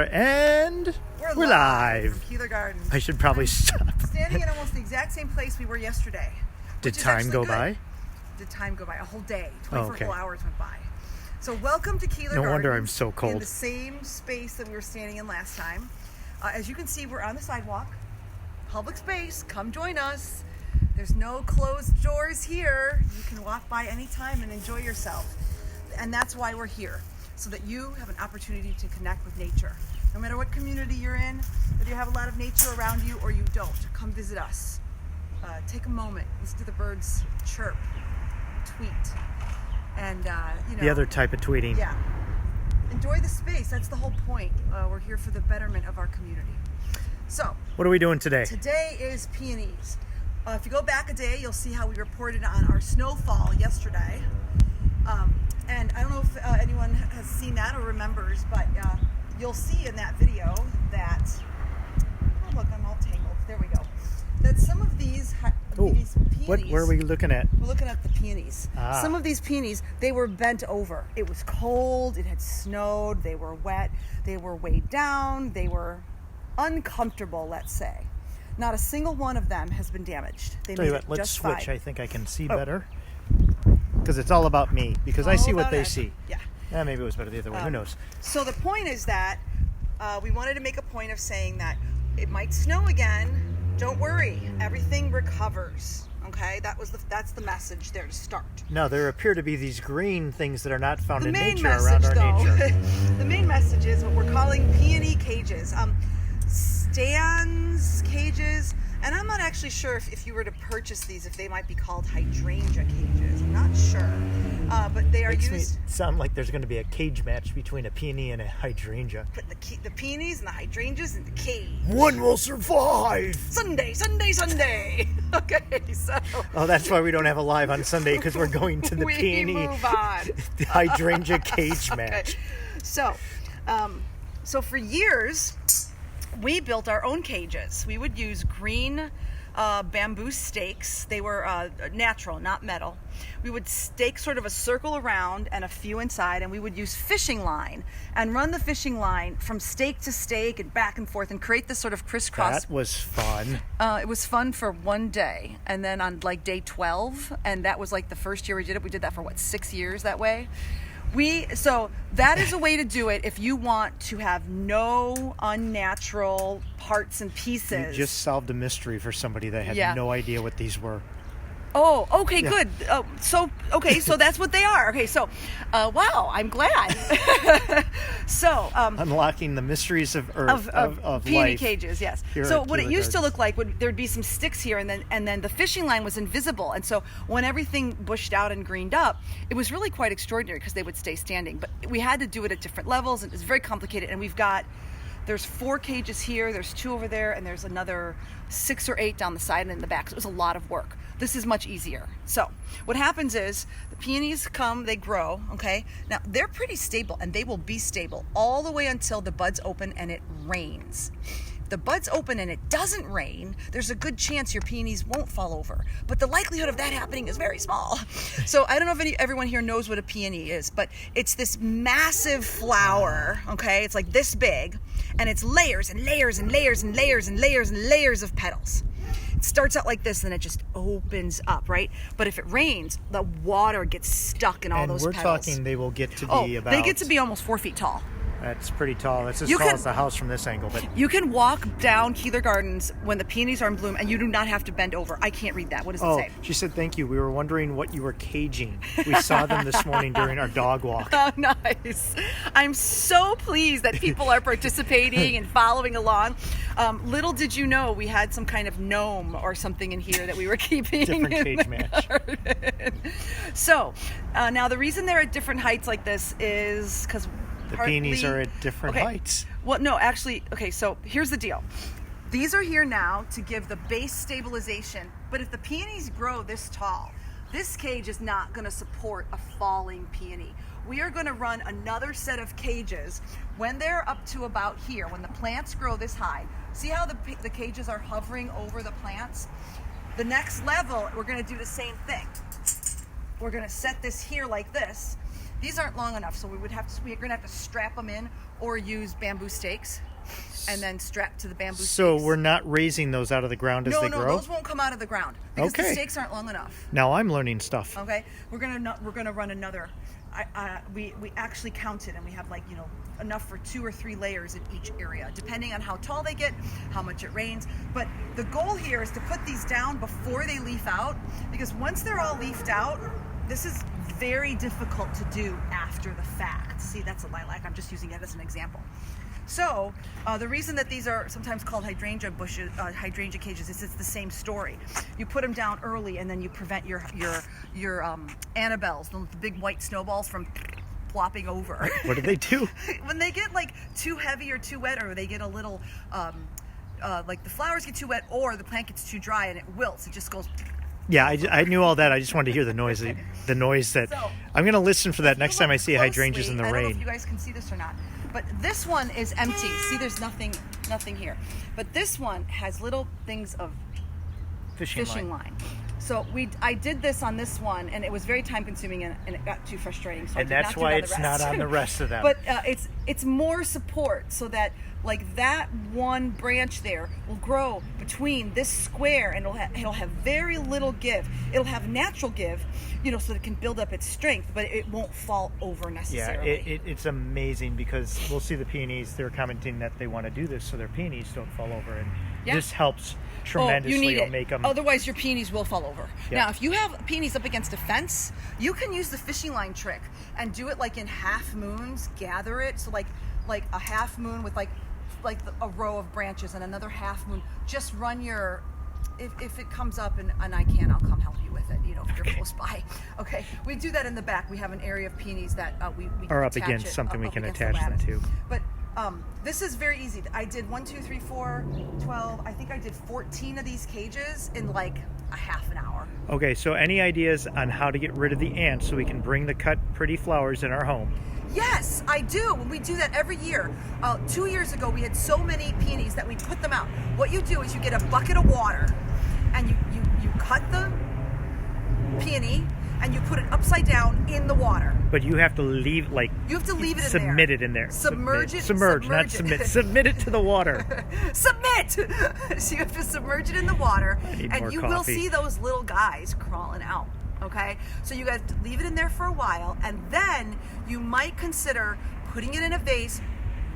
And we're live. From Keeler Gardens. I should probably stop. Standing in almost the exact same place we were yesterday. Did time go by? Did time go by? A whole day. 24 okay. whole hours went by. So welcome to Keeler Gardens. No wonder I'm so cold. In the same space that we were standing in last time. As you can see, we're on the sidewalk. Public space. Come join us. There's no closed doors here. You can walk by anytime and enjoy yourself. And that's why we're here, so that you have an opportunity to connect with nature. No matter what community you're in, whether you have a lot of nature around you or you don't, come visit us. Take a moment, listen to the birds chirp, tweet, and the other type of tweeting. Yeah, enjoy the space. That's the whole point. We're here for the betterment of our community. So, what are we doing today? Today is Peonies. If you go back a day, you'll see how we reported on our snowfall yesterday. And I don't know if anyone has seen that or remembers, but you'll see in that video that, oh look, I'm all tangled. There we go. That some of these peonies. Where are we looking at? We're looking at the peonies. Some of these peonies, they were bent over. It was cold, it had snowed, they were wet, they were weighed down, they were uncomfortable, let's say. Not a single one of them has been damaged. They Tell you made what, it let's just switch. fine. I think I can see better. Because it's all about me. Because I see what they see. Yeah. Maybe it was better the other way. Who knows? So the point is that we wanted to make a point of saying that it might snow again. Don't worry. Everything recovers. Okay? That's the message there to start. No, there appear to be these green things that are not found in nature message, around our nature. The main message is what we're calling peony cages. Stands cages. And I'm not actually sure if you were to purchase these, if they might be called hydrangea cages. I'm not sure. But they are Makes used... me sound like there's going to be a cage match between a peony and a hydrangea. Put the peonies and the hydrangeas in the cage. One will survive! Sunday! Okay, so... Oh, that's why we don't have a live on Sunday, because we're going to the peony move on. hydrangea cage match. So for years... we built our own cages. We would use green bamboo stakes. They were natural, not metal. We would stake sort of a circle around and a few inside, and we would use fishing line and run the fishing line from stake to stake and back and forth and create this sort of crisscross. That was fun. It was fun for one day, and then on like day 12, and that was like the first year we did it. We did that for 6 years that way. So that is a way to do it if you want to have no unnatural parts and pieces. You just solved a mystery for somebody that had no idea what these were. Oh, okay, good. So that's what they are. Okay, so, wow, I'm glad. So, unlocking the mysteries of Earth, of peony life. Cages, yes. So what it used to look like there'd be some sticks here, and then the fishing line was invisible. And so when everything bushed out and greened up, it was really quite extraordinary because they would stay standing. But we had to do it at different levels, and it's very complicated. And there's 4 cages here, there's 2 over there, and there's another 6 or 8 down the side and in the back. So it was a lot of work. This is much easier. So what happens is the peonies come, they grow, okay? Now they're pretty stable, and they will be stable all the way until the buds open and it rains. If the buds open and it doesn't rain, there's a good chance your peonies won't fall over. But the likelihood of that happening is very small. So I don't know if everyone here knows what a peony is, but it's this massive flower, okay? It's like this big, and it's layers and layers and layers and layers and layers and layers of petals. It starts out like this, and it just opens up, right? But if it rains, the water gets stuck in all those petals. And we're talking they will get to be they get to be almost 4 feet tall. That's pretty tall. That's as tall as the house from this angle. But you can walk down Keeler Gardens when the peonies are in bloom, and you do not have to bend over. I can't read that. What does it say? She said, thank you. We were wondering what you were caging. We saw them this morning during our dog walk. Oh, nice. I'm so pleased that people are participating and following along. Little did you know we had some kind of gnome or something in here that we were keeping. Different cage match. So, now the reason they're at different heights like this is because the peonies are at different heights. Well, no, actually, okay, so here's the deal. These are here now to give the base stabilization, but if the peonies grow this tall, this cage is not going to support a falling peony. We are going to run another set of cages when they're up to about here, when the plants grow this high. See how the cages are hovering over the plants? The next level, we're going to do the same thing. We're going to set this here like this, These aren't long enough, so we're going to have to strap them in or use bamboo stakes and then strap to the bamboo stakes. So we're not raising those out of the ground as they grow? No, those won't come out of the ground because the stakes aren't long enough. Now I'm learning stuff. Okay, we're gonna run another. We actually counted, and we have enough for 2 or 3 layers in each area, depending on how tall they get, how much it rains. But the goal here is to put these down before they leaf out, because once they're all leafed out, this is very difficult to do after the fact. See, that's a lilac. I'm just using it as an example. So the reason that these are sometimes called hydrangea bushes, hydrangea cages, is it's the same story. You put them down early, and then you prevent your Annabelles, the big white snowballs, from flopping over. What do they do? When they get too heavy or too wet, or they get a little the flowers get too wet, or the plant gets too dry and it wilts, it just goes. Yeah, I knew all that. I just wanted to hear the noise. The noise that I'm going to listen for that next time I see hydrangeas in the rain. I don't know if you guys can see this or not, but this one is empty. See, there's nothing here. But this one has little things of fishing line. So I did this on this one, and it was very time consuming, and it got too frustrating. So and that's why it's not on the rest of them. But it's more support, so that that one branch there will grow between this square, and it'll have very little give. It'll have natural give, so that it can build up its strength, but it won't fall over necessarily. Yeah, it's amazing, because we'll see the peonies. They're commenting that they want to do this so their peonies don't fall over, and this helps tremendously. You need it. Make them. Otherwise, your peonies will fall over. Yeah. Now, if you have peonies up against a fence, you can use the fishing line trick and do it in half moons. Gather it, so like a half moon with a row of branches and another half moon. Just run your. If it comes up and I can, I'll come help you with it. If you're close by. Okay, we do that in the back. We have an area of peonies that we are up against something we can attach them to. But this is very easy. I did 1, 2, 3, 4, 12. I think I did 14 of these cages in a half an hour. Okay, so any ideas on how to get rid of the ants so we can bring the cut pretty flowers in our home? Yes, I do. We do that every year. 2 years ago, we had so many peonies that we put them out. What you do is you get a bucket of water, and you cut the peony, and you put it upside down in the water. But you have to leave, you have to leave it in there. Submit it in there. Submerge it. Submerge, not submit. Submit it to the water. Submit! So you have to submerge it in the water, and you will coffee. see those little guys crawling out. Okay? So you have to leave it in there for a while, and then you might consider putting it in a vase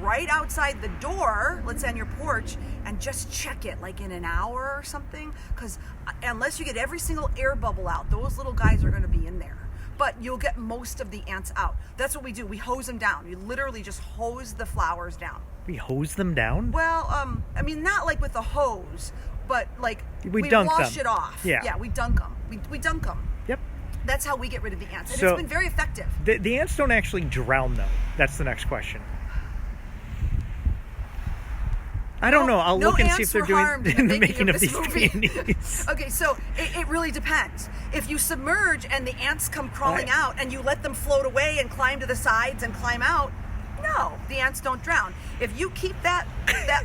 right outside the door, let's say on your porch, and just check it in an hour or something, because unless you get every single air bubble out, those little guys are going to be in there. But you'll get most of the ants out. That's what we do. We hose them down. You literally just hose the flowers down. We hose them down? Well, not with a hose, but we dunk wash them. It off. Yeah, we dunk them. We dunk them. Yep. That's how we get rid of the ants, and so it's been very effective. The ants don't actually drown, though. That's the next question. I don't know. I'll look and see if they're doing the making of these peonies. Okay, so it really depends. If you submerge and the ants come crawling out, and you let them float away and climb to the sides and climb out, no, the ants don't drown. If you keep that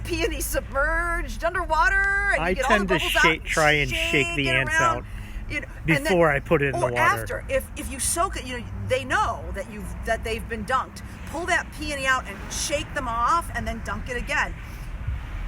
peony submerged underwater, and you get all the bubbles out, try and shake the ants out before I put it in the water. Or after, if you soak it, they know that they've been dunked. Pull that peony out and shake them off, and then dunk it again.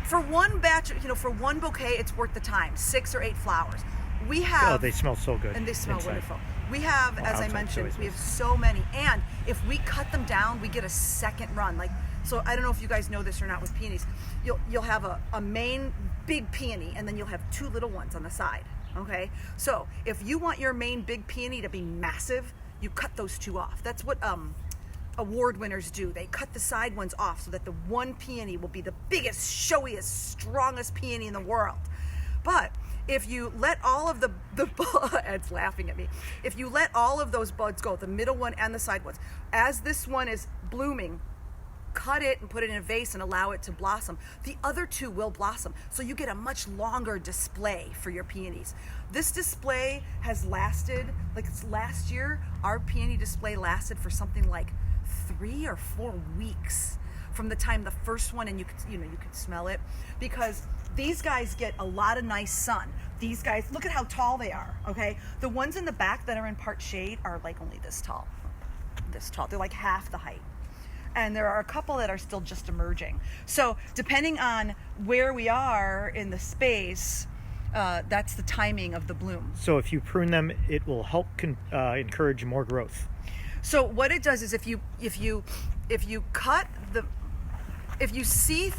For one batch, for one bouquet, it's worth the time. 6 or 8 flowers. We have. Oh, they smell so good. And they smell wonderful. We have, as I mentioned, we have so many. And if we cut them down, we get a second run. So I don't know if you guys know this or not with peonies. You'll have a main big peony, and then you'll have 2 little ones on the side. Okay? So if you want your main big peony to be massive, you cut those 2 off. That's what award winners do. They cut the side ones off so that the one peony will be the biggest, showiest, strongest peony in the world. But if you let all of the Ed's laughing at me. If you let all of those buds go, the middle one and the side ones, as this one is blooming, cut it and put it in a vase and allow it to blossom. The other 2 will blossom, so you get a much longer display for your peonies. This display has lasted, last year, our peony display lasted for something like 3 or 4 weeks from the time the first one, and you could smell it, because these guys get a lot of nice sun. These guys, look at how tall they are. Okay, the ones in the back that are in part shade are only this tall. this tall. They're like half the height. And there are a couple that are still just emerging. So depending on where we are in the space, that's the timing of the bloom. So if you prune them, it will help encourage more growth. So what it does is if you cut the, if you see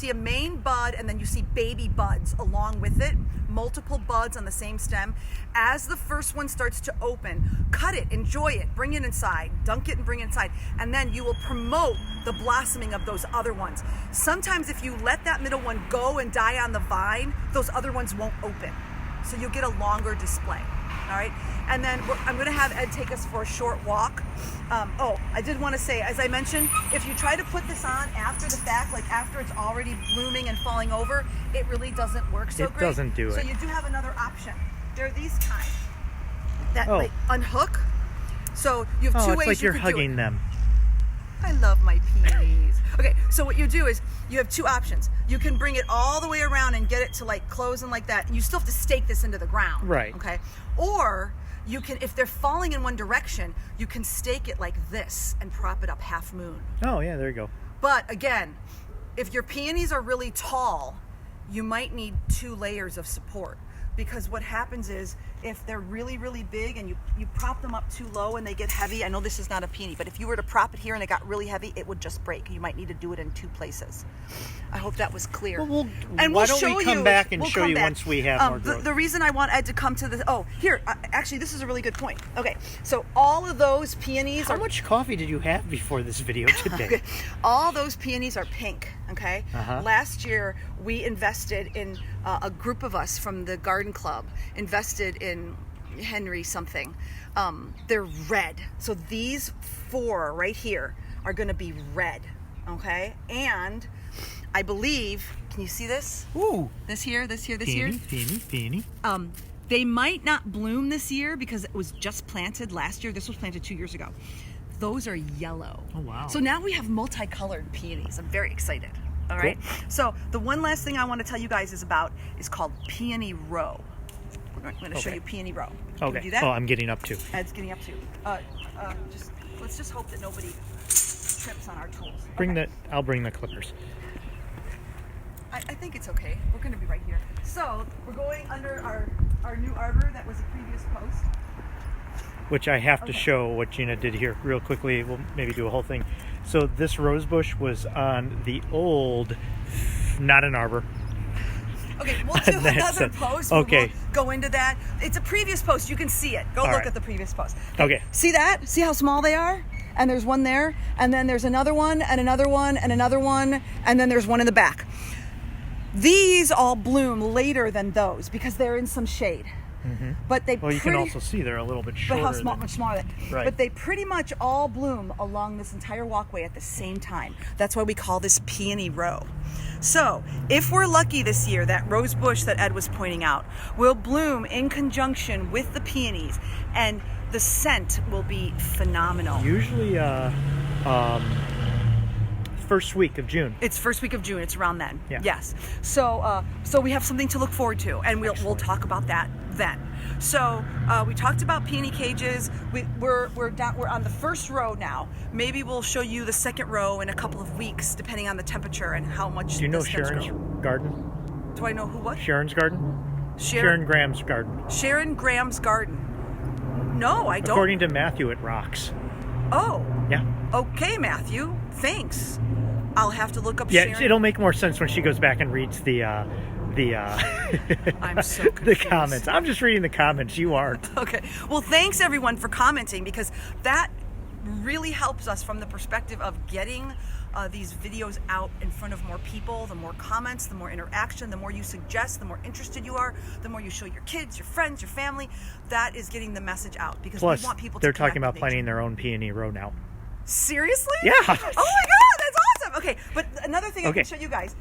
a main bud and then you see baby buds along with it, multiple buds on the same stem, as the first one starts to open, cut it, enjoy it, bring it inside, dunk it and bring it inside, and then you will promote the blossoming of those other ones. Sometimes if you let that middle one go and die on the vine, those other ones won't open. So you'll get a longer display. All right, and then I'm going to have Ed take us for a short walk. I did want to say, as I mentioned, if you try to put this on after the fact, like after it's already blooming and falling over, it really doesn't work so great. It doesn't do it. So you do have another option. There are these kinds that like unhook. So you have two ways it's like you you're could hugging do it. them. I love my peonies. Okay, so what you do is you have two options. You can bring it all the way around and get it to like close and like that. You still have to stake this into the ground. Right. Okay. Or you can, if they're falling in one direction, you can stake it like this and prop it up half moon. Oh yeah, there you go. But again, if your peonies are really tall, you might need 2 layers of support. Because what happens is if they're really, really big and you prop them up too low and they get heavy, I know this is not a peony, but if you were to prop it here and it got really heavy, it would just break. You might need to do it in 2 places. I hope that was clear. Well, and why don't we come back and show you once we have more growth? The reason I want Ed to come to the, actually this is a really good point. Okay, so all of those peonies How much coffee did you have before this video today? Okay. All those peonies are pink, okay? Last year we invested in, a group of us from the garden club invested in Henry something. They're red. So these 4 right here are going to be red, okay? And I believe, can you see this? Ooh. This here. Peony. They might not bloom this year because it was just planted last year. This was planted 2 years ago. Those are yellow. Oh, wow. So now we have multicolored peonies. I'm very excited. All right. Cool. So the one last thing I want to tell you guys is called Peony Row. I'm going to show you Peony Row. Can Okay. we do that? Oh, I'm getting up too. Ed's getting up too. Let's just hope that nobody trips on our tools. I'll bring the clippers. I think it's okay. We're going to be right here. So we're going under our new arbor that was a previous post. Which I have to show what Gina did here real quickly. We'll maybe do a whole thing. So this rose bush was on the old, not an arbor. Okay, we'll do another post. Okay. We'll go into that. It's a previous post. You can see it. Go look at the previous post. Okay. See that? See how small they are? And there's one there, and then there's another one, and another one, and another one, and then there's one in the back. These all bloom later than those because they're in some shade. Mm-hmm. But they you can also see they're a little bit shorter. But much smaller. Right. But they pretty much all bloom along this entire walkway at the same time. That's why we call this Peony Row. So if we're lucky this year, that rose bush that Ed was pointing out will bloom in conjunction with the peonies, and the scent will be phenomenal. Usually first week of June. It's first week of June. It's around then. Yeah. Yes. So we have something to look forward to, and we'll talk about that then. So we talked about peony cages. We're on the first row now. Maybe we'll show you the second row in a couple of weeks, depending on the temperature and how much. Do you know the stems Sharon's grow. garden? Do I know who what? Sharon's garden? Sharon Graham's garden. Sharon Graham's garden. No, I don't. According to Matthew, it rocks. Oh. Yeah. Okay, Matthew. Thanks. I'll have to look up Yeah, Sharon. it'll make more sense when she goes back and reads the I'm so the confused. comments. I'm just reading the comments. You aren't. Okay. Well, thanks everyone for commenting, because that really helps us from the perspective of getting these videos out in front of more people. The more comments, the more interaction, the more you suggest, the more interested you are, the more you show your kids, your friends, your family. That is getting the message out, because Plus, we want people to they're connect talking about with planting nature. their own peony row now. Seriously? Yeah. Oh my God, that's awesome. Okay, but another thing I Okay. can show you guys.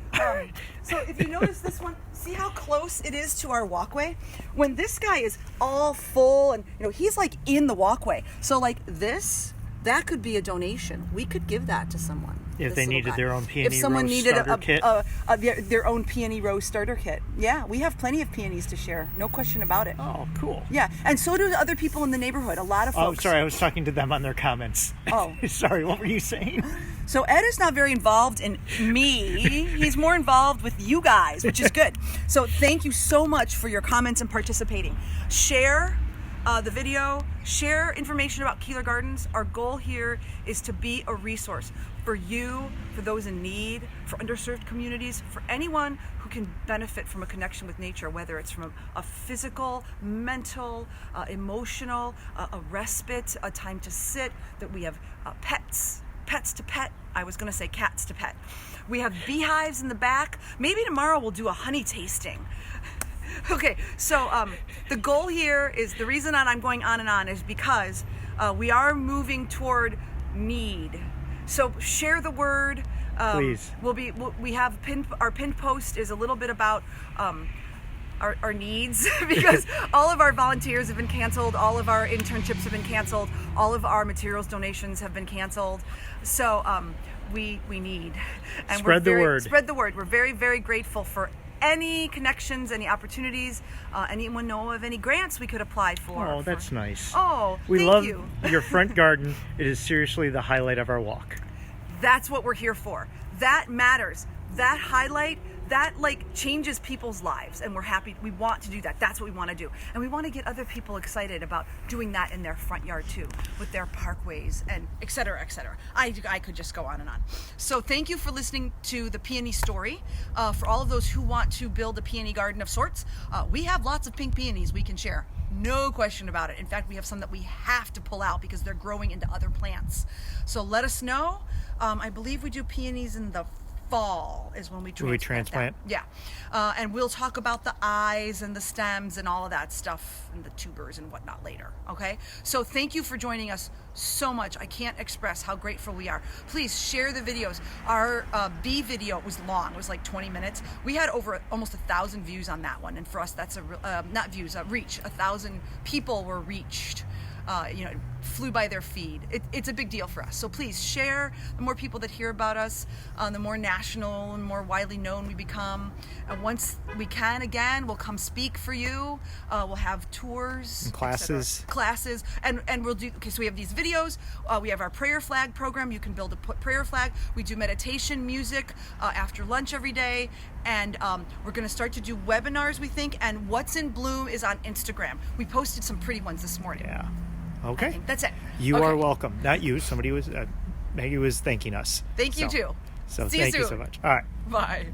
So if you notice this one, see how close it is to our walkway? When this guy is all full and he's like in the walkway. So like this, that could be a donation. We could give that to someone. If they little needed guy. their own peony If someone rose needed starter kit. their own peony rose starter kit. Yeah, we have plenty of peonies to share. No question about it. Oh, cool. Yeah, and so do other people in the neighborhood. A lot of Oh, folks. sorry, I was talking to them on their comments. Oh. Sorry, what were you saying? So Ed is not very involved in me. He's more involved with you guys, which is good. So thank you so much for your comments and participating. Share the video, share information about Keeler Gardens. Our goal here is to be a resource for you, for those in need, for underserved communities, for anyone who can benefit from a connection with nature, whether it's from a physical, mental, emotional, a respite, a time to sit, that we have pets to pet. I was going to say cats to pet. We have beehives in the back. Maybe tomorrow we'll do a honey tasting. Okay, so the goal here is, the reason that I'm going on and on is because we are moving toward need. So share the word. Please. We have our pinned post is a little bit about our needs because all of our volunteers have been canceled, all of our internships have been canceled, all of our materials donations have been canceled. So we need. And Spread the word. Spread the word. We're very, very grateful for any connections, any opportunities, anyone know of any grants we could apply for. Oh, that's nice. Oh, we thank love you. your front garden. It is seriously the highlight of our walk. That's what we're here for. That matters. That highlight, that changes people's lives, and we're happy. We want to do that. That's what we want to do, and we want to get other people excited about doing that in their front yard too, with their parkways and et cetera, et cetera. I could just go on and on. So thank you for listening to the Peony story. For all of those who want to build a peony garden of sorts, we have lots of pink peonies we can share. No question about it. In fact, we have some that we have to pull out because they're growing into other plants. So let us know. I believe we do peonies in the fall is when we transplant. Them. Yeah. And we'll talk about the eyes and the stems and all of that stuff and the tubers and whatnot later. Okay. So thank you for joining us so much. I can't express how grateful we are. Please share the videos. Our bee video was long. It was like 20 minutes. We had over almost 1,000 views on that one. And for us, that's not views, reach. 1,000 people were reached. Flew by their feed. It's a big deal for us. So please share. The more people that hear about us, the more national and more widely known we become. And once we can again, we'll come speak for you. We'll have tours, and classes, and we'll do. Okay, so we have these videos. We have our prayer flag program. You can build a prayer flag. We do meditation, music after lunch every day. And we're going to start to do webinars, we think. And What's in Bloom is on Instagram. We posted some pretty ones this morning. Yeah. Okay. That's it. You are welcome. Not you. Somebody was, Maggie was thanking us. Thank you too. So See you thank you soon. so much. All right. Bye.